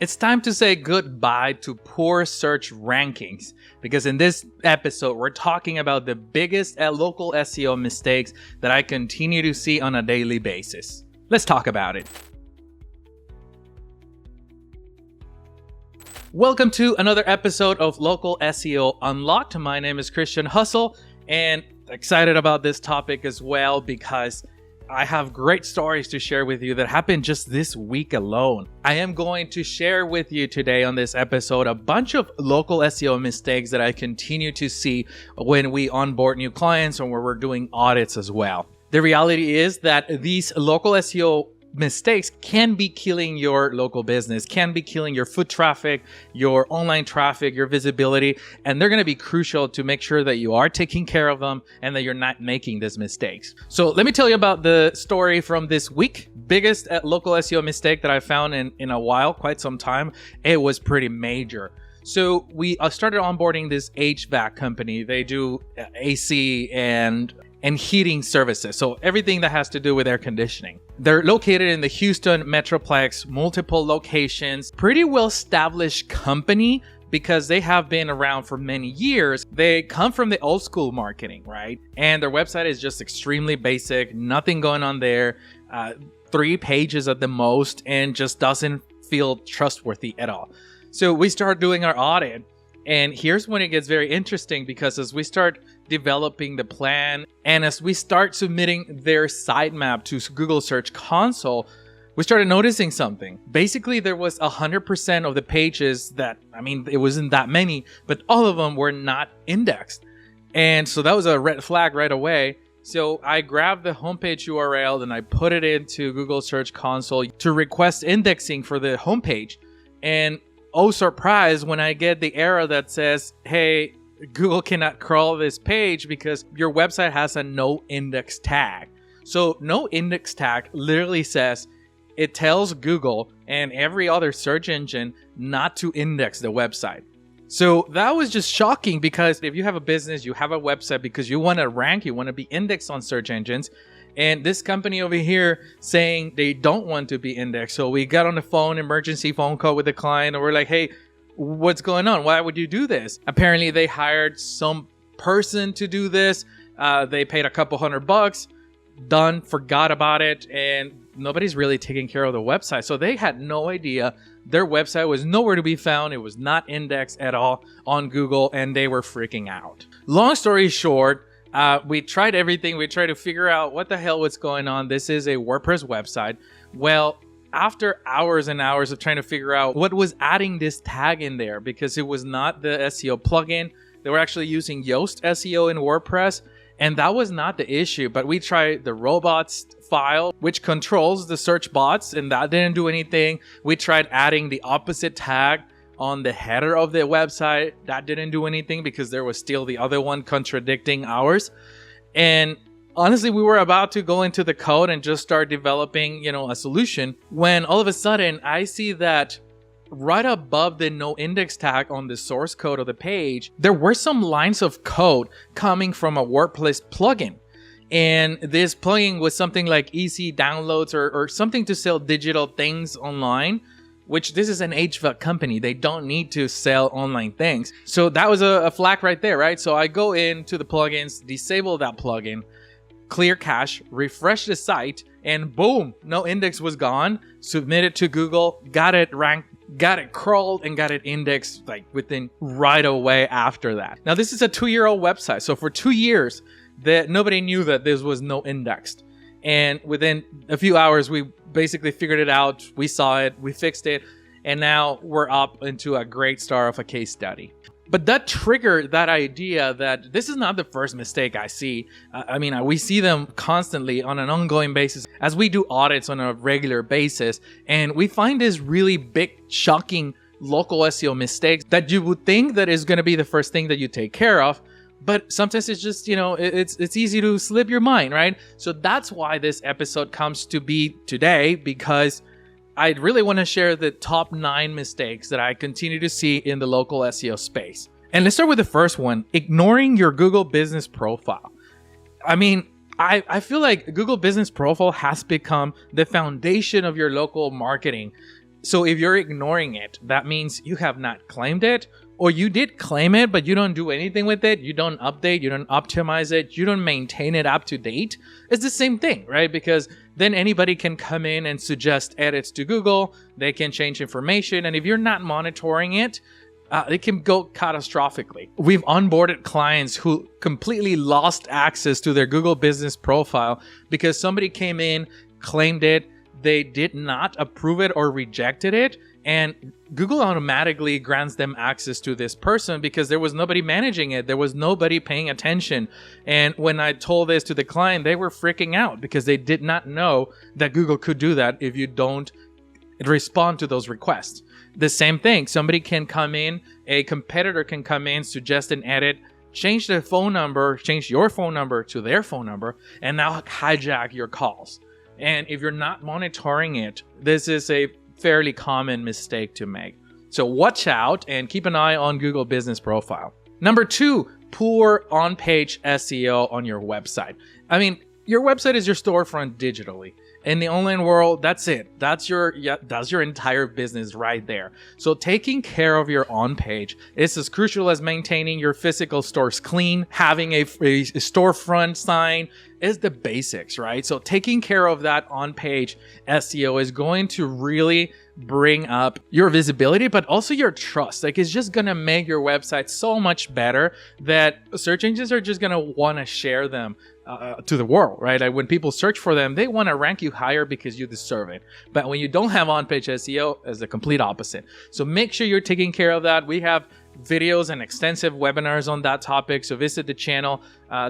It's time to say goodbye to poor search rankings, because in this episode, we're talking about the biggest local SEO mistakes that I continue to see on a daily basis. Let's talk about it. Welcome to another episode of Local SEO Unlocked. My name is Christian Hustle, and excited about this topic as well because I have great stories to share with you that happened just this week alone. I am going to share with you today on this episode a bunch of local SEO mistakes that I continue to see when we onboard new clients or when we're doing audits as well. The reality is that these local SEO mistakes can be killing your local business, can be killing your foot traffic, your online traffic, your visibility, and they're going to be crucial to make sure that you are taking care of them and that you're not making these mistakes. So let me tell you about the story from this week. Biggest local SEO mistake that I found in a while, quite some time. It was pretty major. So we started onboarding this HVAC company. They do AC and heating services. So everything that has to do with air conditioning. They're located in the Houston Metroplex, multiple locations, pretty well-established company because they have been around for many years. They come from the old school marketing, right? And their website is just extremely basic, nothing going on there, 3 pages at the most, and just doesn't feel trustworthy at all. So we start doing our audit. And here's when it gets very interesting, because as we start developing the plan and as we start submitting their sitemap to Google Search Console, we started noticing something. Basically, there was 100% of the pages that, it wasn't that many, but all of them were not indexed. And so that was a red flag right away. So I grabbed the homepage URL and I put it into Google Search Console to request indexing for the homepage. And oh, surprise, when I get the error that says, hey, Google cannot crawl this page because your website has a no index tag. So no index tag literally says it tells Google and every other search engine not to index the website. So that was just shocking, because if you have a business, you have a website because you want to rank, you want to be indexed on search engines. And this company over here saying they don't want to be indexed. So we got on the phone, emergency phone call with the client, and we're like, hey, what's going on? Why would you do this? Apparently they hired some person to do this. They paid a couple $100, done, forgot about it, and nobody's really taking care of the website. So they had no idea. Their website was nowhere to be found. It was not indexed at all on Google, and they were freaking out. Long story short, we tried everything. We tried to figure out what the hell was going on. This is a WordPress website. Well, after hours and hours of trying to figure out what was adding this tag in there, because it was not the SEO plugin. They were actually using Yoast SEO in WordPress, and that was not the issue. But we tried the robots file, which controls the search bots, and that didn't do anything. We tried adding the opposite tag on the header of the website. That didn't do anything because there was still the other one contradicting ours. And honestly, we were about to go into the code and just start developing, a solution, when all of a sudden I see that right above the no index tag on the source code of the page, there were some lines of code coming from a WordPress plugin. And this plugin was something like easy downloads or something to sell digital things online, which this is an HVAC company. They don't need to sell online things. So that was a flag right there, right? So I go into the plugins, disable that plugin, clear cache, refresh the site, and boom, no index was gone. Submit it to Google, got it ranked, got it crawled, and got it indexed like within right away after that. Now this is a 2-year-old website. So for 2 years, nobody knew that this was no indexed. And within a few hours, we basically figured it out. We saw it, we fixed it, and now we're up into a great start of a case study. But that triggered that idea that this is not the first mistake I see. We see them constantly on an ongoing basis as we do audits on a regular basis. And we find this really big, shocking local SEO mistakes that you would think that is going to be the first thing that you take care of. But sometimes it's just, it's easy to slip your mind, right? So that's why this episode comes to be today, because I really want to share the top 9 mistakes that I continue to see in the local SEO space. And let's start with the first one, ignoring your Google Business Profile. I feel like Google Business Profile has become the foundation of your local marketing So if you're ignoring it, that means you have not claimed it, or you did claim it, but you don't do anything with it. You don't update, you don't optimize it, you don't maintain it up to date. It's the same thing, right? Because then anybody can come in and suggest edits to Google. They can change information. And if you're not monitoring it, it can go catastrophically. We've onboarded clients who completely lost access to their Google business profile because somebody came in, claimed it, they did not approve it or rejected it, and Google automatically grants them access to this person because there was nobody managing it. There was nobody paying attention. And when I told this to the client, they were freaking out because they did not know that Google could do that if you don't respond to those requests. The same thing, somebody can come in, a competitor can come in, suggest an edit, change their phone number, change your phone number to their phone number, and now hijack your calls. And if you're not monitoring it, this is a fairly common mistake to make. So watch out and keep an eye on Google Business Profile. Number 2, poor on-page SEO on your website. I mean, your website is your storefront digitally. In the online world, that's it. That's your entire business right there. So taking care of your on-page is as crucial as maintaining your physical stores clean. Having a storefront sign is the basics, right? So taking care of that on-page SEO is going to really bring up your visibility, but also your trust. Like, it's just gonna make your website so much better that search engines are just gonna want to share them to the world, right? Like, when people search for them, they want to rank you higher because you deserve it. But when you don't have on-page SEO, it's the complete opposite. So make sure you're taking care of that. We have videos and extensive webinars on that topic, so visit the channel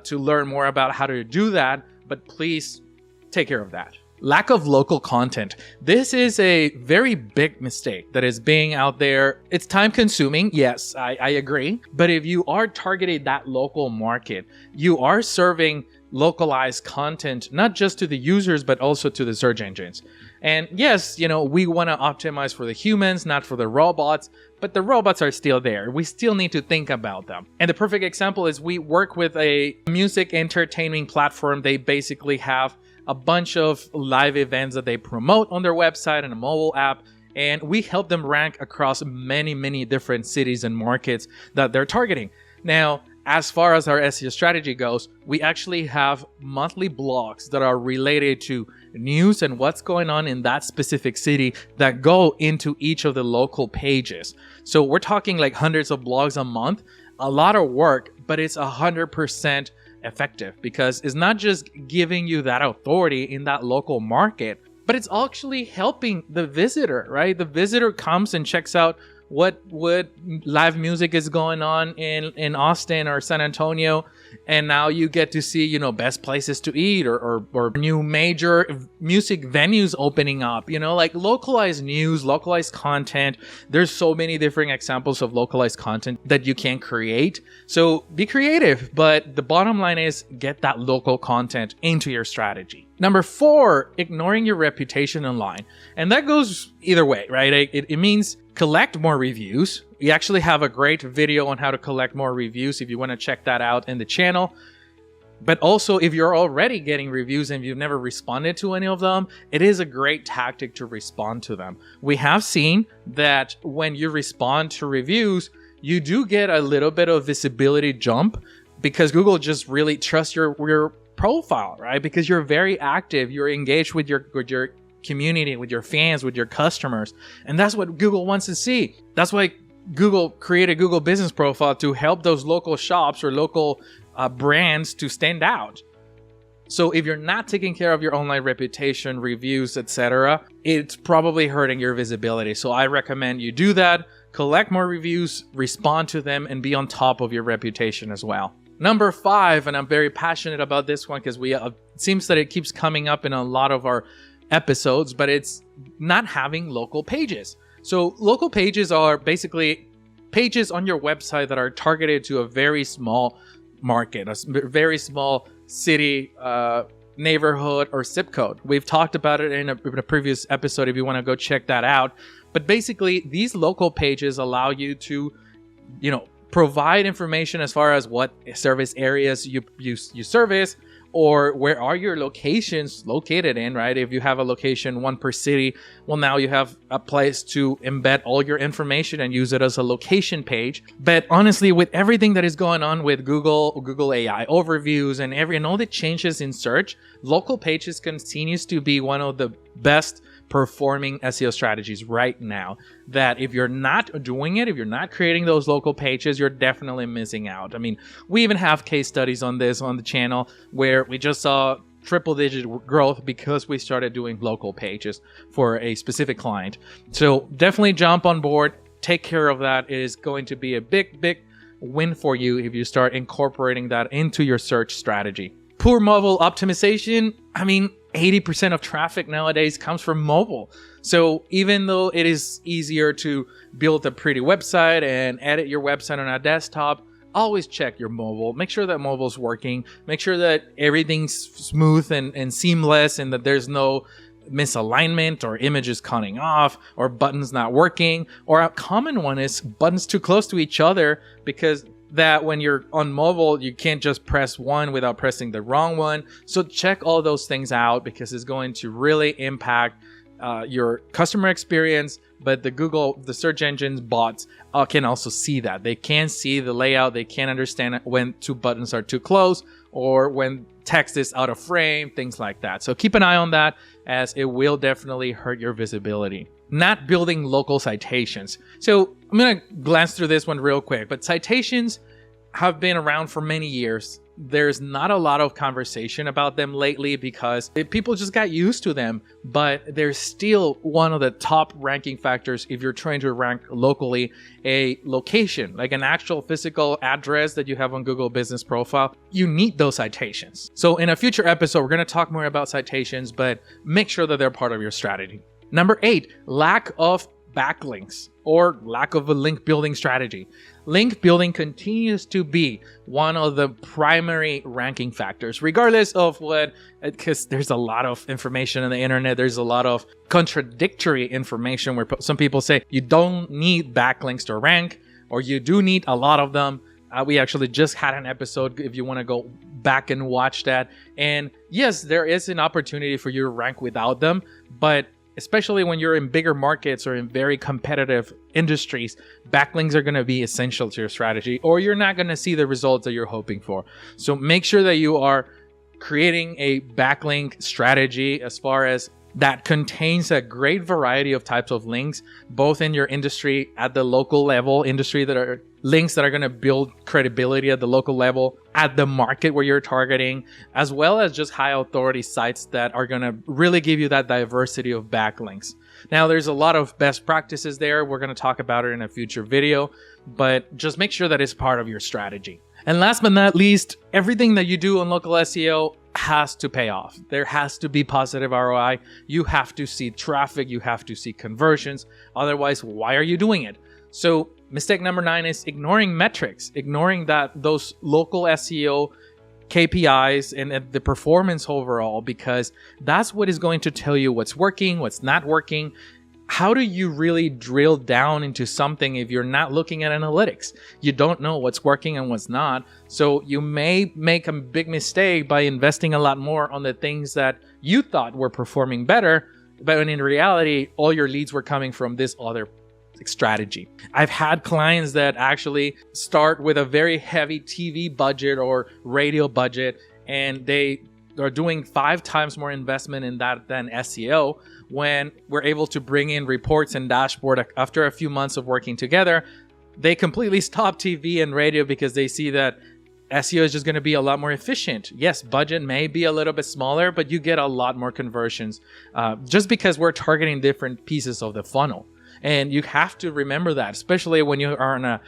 to learn more about how to do that. But please take care of that. Lack of local content. This is a very big mistake that is being out there. It's time consuming. Yes, I agree. But if you are targeting that local market, you are serving localized content, not just to the users, but also to the search engines. And yes, we want to optimize for the humans, not for the robots, but the robots are still there. We still need to think about them. And the perfect example is we work with a music entertainment platform. They basically have a bunch of live events that they promote on their website and a mobile app. And we help them rank across many, many different cities and markets that they're targeting. Now, as far as our SEO strategy goes, we actually have monthly blogs that are related to news and what's going on in that specific city that go into each of the local pages. So we're talking like hundreds of blogs a month, a lot of work, but it's 100% effective because it's not just giving you that authority in that local market, but it's actually helping the visitor, right? The visitor comes and checks out what live music is going on in Austin or San Antonio, and now you get to see best places to eat or new major music venues opening up, like localized news, localized content. There's so many different examples of localized content that you can create. So be creative, but the bottom line is get that local content into your strategy. Number 4, ignoring your reputation online. And that goes either way, right? It means collect more reviews. We actually have a great video on how to collect more reviews if you want to check that out in the channel. But also, if you're already getting reviews and you've never responded to any of them, it is a great tactic to respond to them. We have seen that when you respond to reviews, you do get a little bit of visibility jump because Google just really trusts your profile, right? Because you're very active, you're engaged with your community, with your fans, with your customers, and that's what Google wants to see. That's why Google created Google Business Profile, to help those local shops or local brands to stand out. So if you're not taking care of your online reputation, reviews, etc., it's probably hurting your visibility. So I recommend you do that. Collect more reviews, respond to them, and be on top of your reputation as well. Number 5, and I'm very passionate about this one because it seems that it keeps coming up in a lot of our episodes, but it's not having local pages. So local pages are basically pages on your website that are targeted to a very small market, a very small city, neighborhood, or zip code. We've talked about it in a previous episode if you want to go check that out. But basically, these local pages allow you to, provide information as far as what service areas you service, Or where are your locations located in, right? If you have a location, one per city, well, now you have a place to embed all your information and use it as a location page. But honestly, with everything that is going on with Google AI overviews and all the changes in search, local pages continues to be one of the best performing SEO strategies right now. That if you're not doing it, if you're not creating those local pages, you're definitely missing out. I mean, we even have case studies on this on the channel where we just saw triple-digit growth because we started doing local pages for a specific client. So definitely jump on board, take care of that. It is going to be a big win for you if you start incorporating that into your search strategy. Poor mobile optimization. I mean, 80% of traffic nowadays comes from mobile. So even though it is easier to build a pretty website and edit your website on a desktop, always check your mobile. Make sure that mobile's working. Make sure that everything's smooth and seamless and that there's no misalignment or images cutting off or buttons not working. Or a common one is buttons too close to each other, because that when you're on mobile, you can't just press one without pressing the wrong one. So check all those things out, because it's going to really impact your customer experience. But the search engine's bots can also see that. They can see the layout. They can understand when two buttons are too close or when text is out of frame, things like that. So keep an eye on that, as it will definitely hurt your visibility. Not building local citations. So I'm going to glance through this one real quick, but citations have been around for many years. There's not a lot of conversation about them lately because people just got used to them, but they're still one of the top ranking factors if you're trying to rank locally. A location, like an actual physical address that you have on Google Business Profile, you need those citations. So in a future episode, we're going to talk more about citations, but make sure that they're part of your strategy. Number 8, lack of backlinks or lack of a link building strategy. Link building continues to be one of the primary ranking factors, regardless of what, because there's a lot of information on the internet. There's a lot of contradictory information where some people say you don't need backlinks to rank, or you do need a lot of them. We actually just had an episode if you want to go back and watch that. And yes, there is an opportunity for you to rank without them, but especially when you're in bigger markets or in very competitive industries, backlinks are going to be essential to your strategy, or you're not going to see the results that you're hoping for. So make sure that you are creating a backlink strategy as far as that contains a great variety of types of links, both in your industry at the local level, industry that are links that are going to build credibility at the local level, at the market where you're targeting, as well as just high authority sites that are going to really give you that diversity of backlinks. Now, there's a lot of best practices there. We're going to talk about it in a future video, but just make sure that it's part of your strategy. And last but not least, everything that you do on local SEO has to pay off. There has to be positive ROI. You have to see traffic. You have to see conversions. Otherwise, why are you doing it? So mistake number 9 is ignoring metrics, ignoring those local SEO KPIs and the performance overall, because that's what is going to tell you what's working, what's not working. How do you really drill down into something if you're not looking at analytics? You don't know what's working and what's not. So you may make a big mistake by investing a lot more on the things that you thought were performing better, but when in reality, all your leads were coming from this other strategy. I've had clients that actually start with a very heavy TV budget or radio budget, and they are doing 5 times more investment in that than SEO. When we're able to bring in reports and dashboard after a few months of working together, they completely stop TV and radio because they see that SEO is just going to be a lot more efficient. Yes, budget may be a little bit smaller, but you get a lot more conversions just because we're targeting different pieces of the funnel. And you have to remember that, especially when you are on a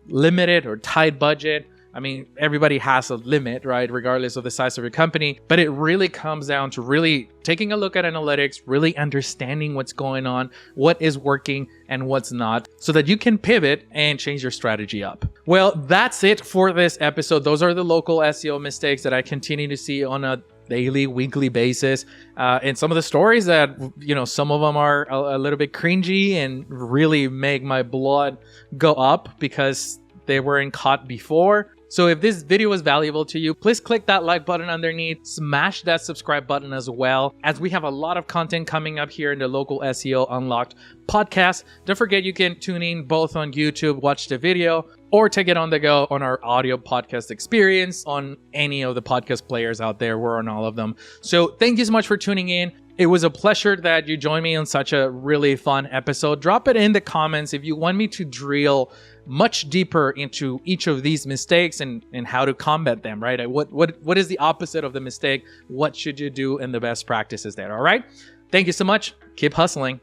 limited or tight budget. I mean, everybody has a limit, right? Regardless of the size of your company. But it really comes down to really taking a look at analytics, really understanding what's going on, what is working and what's not, so that you can pivot and change your strategy up. Well, that's it for this episode. Those are the local SEO mistakes that I continue to see on a daily, weekly basis. And some of the stories that, some of them are a little bit cringy and really make my blood go up because they weren't caught before. So if this video was valuable to you, please click that like button underneath, smash that subscribe button as well, as we have a lot of content coming up here in the Local SEO Unlocked podcast. Don't forget you can tune in both on YouTube, watch the video, or take it on the go on our audio podcast experience on any of the podcast players out there. We're on all of them. So thank you so much for tuning in. It was a pleasure that you joined me on such a really fun episode. Drop it in the comments if you want me to drill much deeper into each of these mistakes and how to combat them, right? What is the opposite of the mistake? What should you do in the best practices there, all right? Thank you so much. Keep hustling.